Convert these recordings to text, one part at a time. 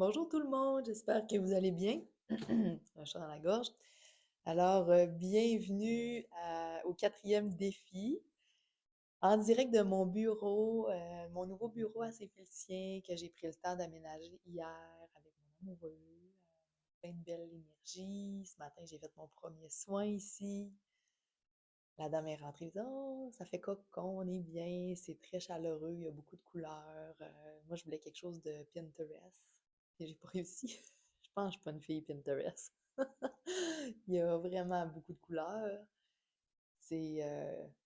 Bonjour tout le monde, j'espère que vous allez bien. Un chat dans la gorge. Alors, bienvenue au quatrième défi, en direct de mon bureau, mon nouveau bureau à Saint-Félicien que j'ai pris le temps d'aménager hier avec mon amoureux. Plein de belle énergie. Ce matin, j'ai fait mon premier soin ici. La dame est rentrée, elle dit: «Oh, ça fait cocon, on est bien, c'est très chaleureux, il y a beaucoup de couleurs.» Moi, je voulais quelque chose de Pinterest et j'ai pas réussi. Je pense que je suis pas une fille Pinterest. Il y a vraiment beaucoup de couleurs. C'est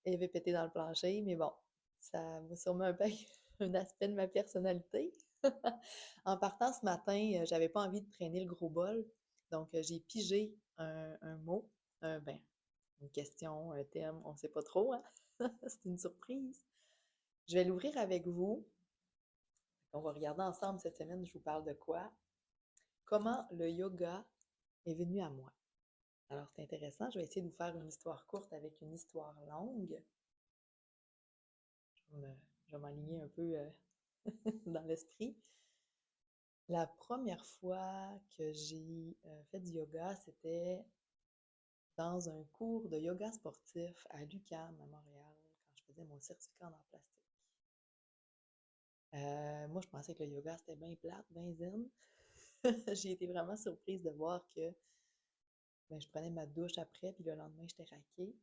élevé pété dans le plancher, mais bon, ça va sûrement un peu un aspect de ma personnalité. En partant ce matin, j'avais pas envie de traîner le gros bol, donc j'ai pigé un mot, ben, une question, un thème, on ne sait pas trop, hein? C'est une surprise. Je vais l'ouvrir avec vous. On va regarder ensemble cette semaine, je vous parle de quoi? Comment le yoga est venu à moi. Alors, c'est intéressant. Je vais essayer de vous faire une histoire courte avec une histoire longue. Je vais m'aligner un peu dans l'esprit. La première fois que j'ai fait du yoga, c'était dans un cours de yoga sportif à l'UQAM à Montréal, quand je faisais mon certificat en arts plastiques. Moi, je pensais que le yoga, c'était bien plate, bien zen. J'ai été vraiment surprise de voir que ben, je prenais ma douche après, puis le lendemain, j'étais raquée.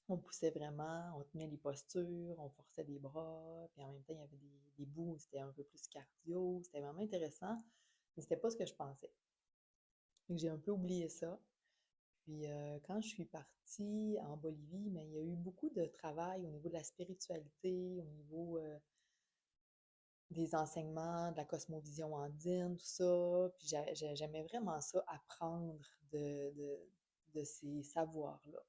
On poussait vraiment, on tenait les postures, on forçait des bras, puis en même temps, il y avait des bouts où c'était un peu plus cardio. C'était vraiment intéressant, mais c'était pas ce que je pensais. Donc, j'ai un peu oublié ça. Puis quand je suis partie en Bolivie, mais il y a eu beaucoup de travail au niveau de la spiritualité, au niveau des enseignements, de la cosmovision andine, tout ça. Puis j'aimais vraiment ça, apprendre de ces savoirs-là.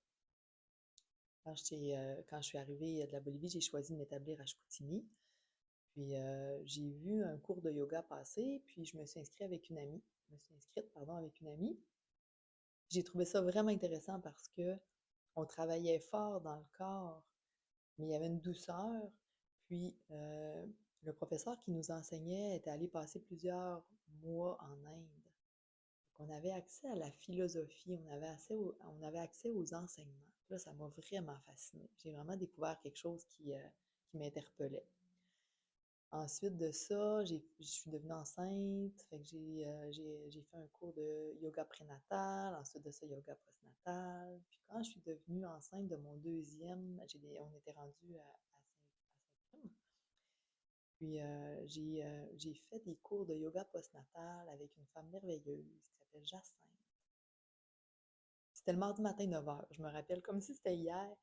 Quand je suis arrivée de la Bolivie, j'ai choisi de m'établir à Chicoutimi. Puis j'ai vu un cours de yoga passer, puis je me suis inscrite avec une amie. Je me suis inscrite, pardon, avec une amie. J'ai trouvé ça vraiment intéressant parce que on travaillait fort dans le corps, mais il y avait une douceur. Puis le professeur qui nous enseignait était allé passer plusieurs mois en Inde. Donc, on avait accès à la philosophie, on avait accès aux enseignements. Là, ça m'a vraiment fascinée. J'ai vraiment découvert quelque chose qui m'interpellait. Ensuite de ça, je suis devenue enceinte, fait que j'ai fait un cours de yoga prénatal, ensuite de ça, yoga postnatal. Puis quand je suis devenue enceinte de mon deuxième, on était rendu à Saint-Crime. Puis j'ai fait des cours de yoga postnatal avec une femme merveilleuse qui s'appelle Jacinthe. C'était le mardi matin 9 h. Je me rappelle comme si c'était hier.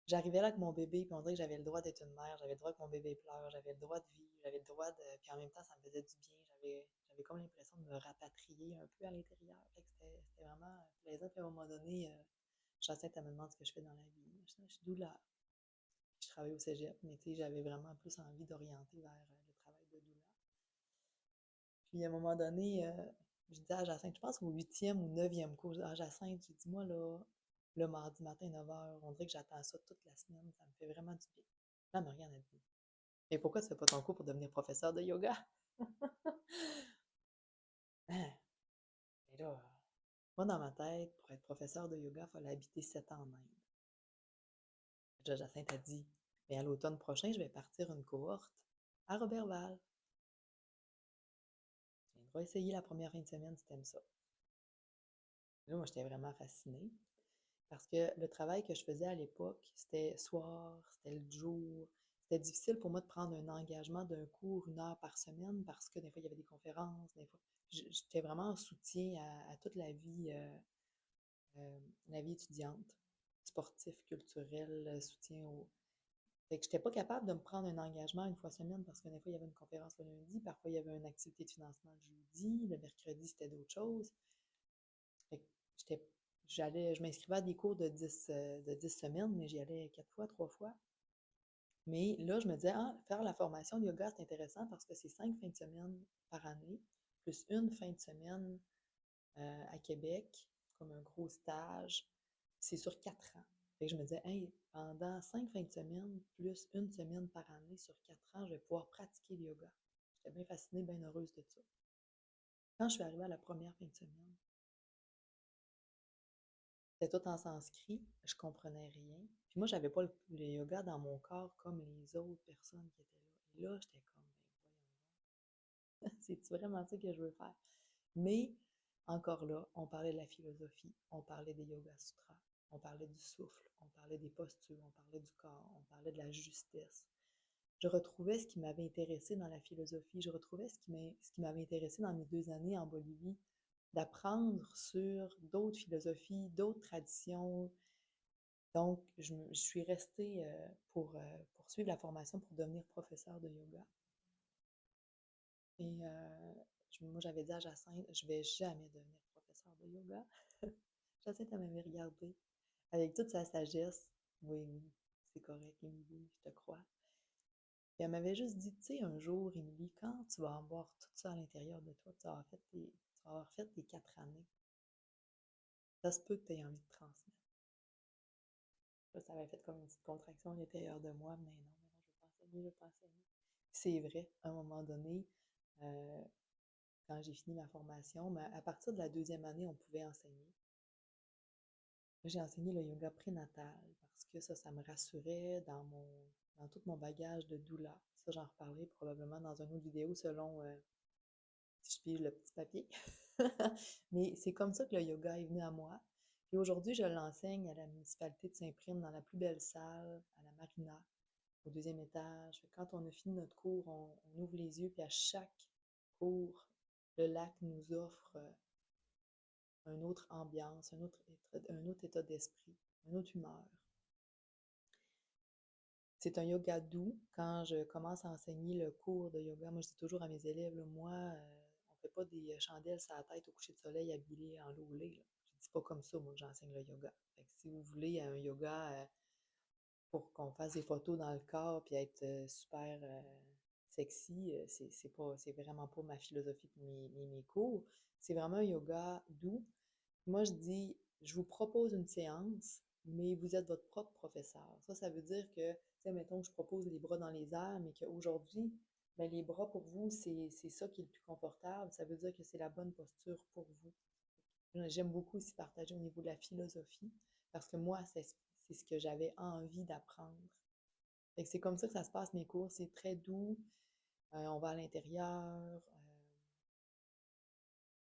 J'arrivais là avec mon bébé, puis on dirait que j'avais le droit d'être une mère, j'avais le droit que mon bébé pleure, j'avais le droit de vivre, j'avais le droit de. Puis en même temps, ça me faisait du bien. J'avais comme l'impression de me rapatrier un peu à l'intérieur. Fait que c'était vraiment plaisant. Puis à un moment donné, Jacinthe, elle me demande ce que je fais dans la vie. Je suis doula. Je travaille au cégep, mais tu sais, j'avais vraiment plus envie d'orienter vers le travail de doula. Puis à un moment donné, je dis à Jacinthe, je pense au huitième ou neuvième cours, je dis: «Ah, Jacinthe, j'ai dit, moi, là, le mardi matin, 9 h, on dirait que j'attends ça toute la semaine, ça me fait vraiment du bien.» Là, elle me regarde, elle dit: «Et pourquoi tu fais pas ton cours pour devenir professeur de yoga?» Hein? Et là, moi, dans ma tête, pour être professeur de yoga, il fallait habiter 7 ans en Inde. Là, Jacinthe a dit: «Mais à l'automne prochain, je vais partir une cohorte à Roberval. Tu viendras essayer la première fin de semaine si t'aimes ça.» Là, moi, j'étais vraiment fascinée. Parce que le travail que je faisais à l'époque, c'était soir, c'était le jour. C'était difficile pour moi de prendre un engagement d'un cours 1 heure par semaine parce que des fois, il y avait des conférences, des fois. J'étais vraiment en soutien à toute la vie étudiante, sportif, culturel, soutien au. Fait que j'étais pas capable de me prendre un engagement une fois semaine parce que des fois, il y avait une conférence le lundi, parfois, il y avait une activité de financement le jeudi, le mercredi, c'était d'autres choses. Fait que je m'inscrivais à des cours de 10 semaines, mais j'y allais 4 fois, 3 fois. Mais là, je me disais, ah, faire la formation de yoga, c'est intéressant parce que c'est 5 fins de semaine par année, plus une fin de semaine à Québec, comme un gros stage. C'est sur 4 ans. Fait que je me disais, hey, pendant 5 fins de semaine, plus une semaine par année sur 4 ans, je vais pouvoir pratiquer le yoga. J'étais bien fascinée, bien heureuse de ça. Quand je suis arrivée à la première fin de semaine, c'était tout en sanskrit, je comprenais rien. Puis moi, j'avais pas le yoga dans mon corps comme les autres personnes qui étaient là. Et là, j'étais comme, ben voyons, c'est vraiment ça que je veux faire. Mais encore là, on parlait de la philosophie, on parlait des yoga sutras, on parlait du souffle, on parlait des postures, on parlait du corps, on parlait de la justesse. Je retrouvais ce qui m'avait intéressé dans la philosophie, je retrouvais ce qui m'avait intéressé dans mes 2 années en Bolivie, d'apprendre sur d'autres philosophies, d'autres traditions. Donc, je suis restée pour poursuivre la formation pour devenir professeur de yoga. Et moi, j'avais dit à Jacinthe, je vais jamais devenir professeur de yoga. Jacinthe, elle m'avait regardée avec toute sa sagesse. Oui, oui, c'est correct, Émilie, je te crois. Puis elle m'avait juste dit, tu sais, un jour, Émilie, quand tu vas avoir tout ça à l'intérieur de toi, tu vas avoir fait tes 4 années, ça se peut que tu aies envie de transmettre. Là, ça avait fait comme une petite contraction à l'intérieur de moi, mais non, je veux pas enseigner. C'est vrai, à un moment donné, euh, quand j'ai fini ma formation, mais à partir de la 2e année, on pouvait enseigner. J'ai enseigné le yoga prénatal parce que ça me rassurait dans tout mon bagage de doula. Ça, j'en reparlerai probablement dans une autre vidéo selon si je pige le petit papier. Mais c'est comme ça que le yoga est venu à moi. Et aujourd'hui, je l'enseigne à la municipalité de Saint-Prime, dans la plus belle salle, à la Marina, au 2e étage. Quand on a fini notre cours, on ouvre les yeux, puis à chaque cours, le lac nous offre une autre ambiance, un autre état d'esprit, une autre humeur. C'est un yoga doux. Quand je commence à enseigner le cours de yoga, moi je dis toujours à mes élèves, là, moi, on fait pas des chandelles sur la tête au coucher de soleil habillés en laulé. Je dis pas comme ça, moi, que j'enseigne le yoga. Fait que si vous voulez un yoga pour qu'on fasse des photos dans le corps puis être super sexy, c'est vraiment pas ma philosophie et mes cours. C'est vraiment un yoga doux. Moi, je dis, je vous propose une séance, mais vous êtes votre propre professeur. Ça veut dire que, tu sais, mettons que je propose les bras dans les airs, mais qu'aujourd'hui, ben, les bras pour vous, c'est ça qui est le plus confortable. Ça veut dire que c'est la bonne posture pour vous. J'aime beaucoup aussi partager au niveau de la philosophie, parce que moi, c'est ce que j'avais envie d'apprendre. Fait que c'est comme ça que ça se passe, mes cours. C'est très doux. On va à l'intérieur.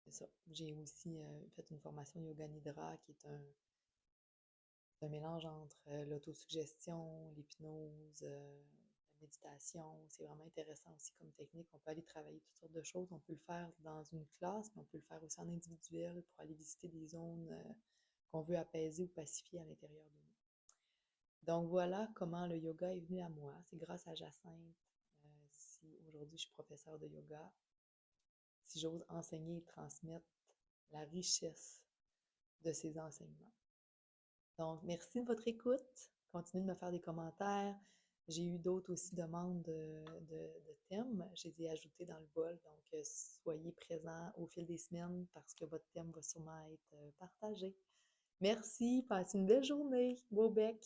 C'est ça. J'ai aussi fait une formation Yoga Nidra, qui est un mélange entre l'autosuggestion, l'hypnose, la méditation. C'est vraiment intéressant aussi comme technique. On peut aller travailler toutes sortes de choses. On peut le faire dans une classe, mais on peut le faire aussi en individuel pour aller visiter des zones qu'on veut apaiser ou pacifier à l'intérieur de nous. Donc voilà comment le yoga est venu à moi. C'est grâce à Jacinthe. Si aujourd'hui je suis professeure de yoga, si j'ose enseigner et transmettre la richesse de ces enseignements. Donc, merci de votre écoute. Continuez de me faire des commentaires. J'ai eu d'autres aussi demandes de thèmes. Je les ai ajoutés dans le bol. Donc, soyez présents au fil des semaines parce que votre thème va sûrement être partagé. Merci. Passez une belle journée. Beau bec.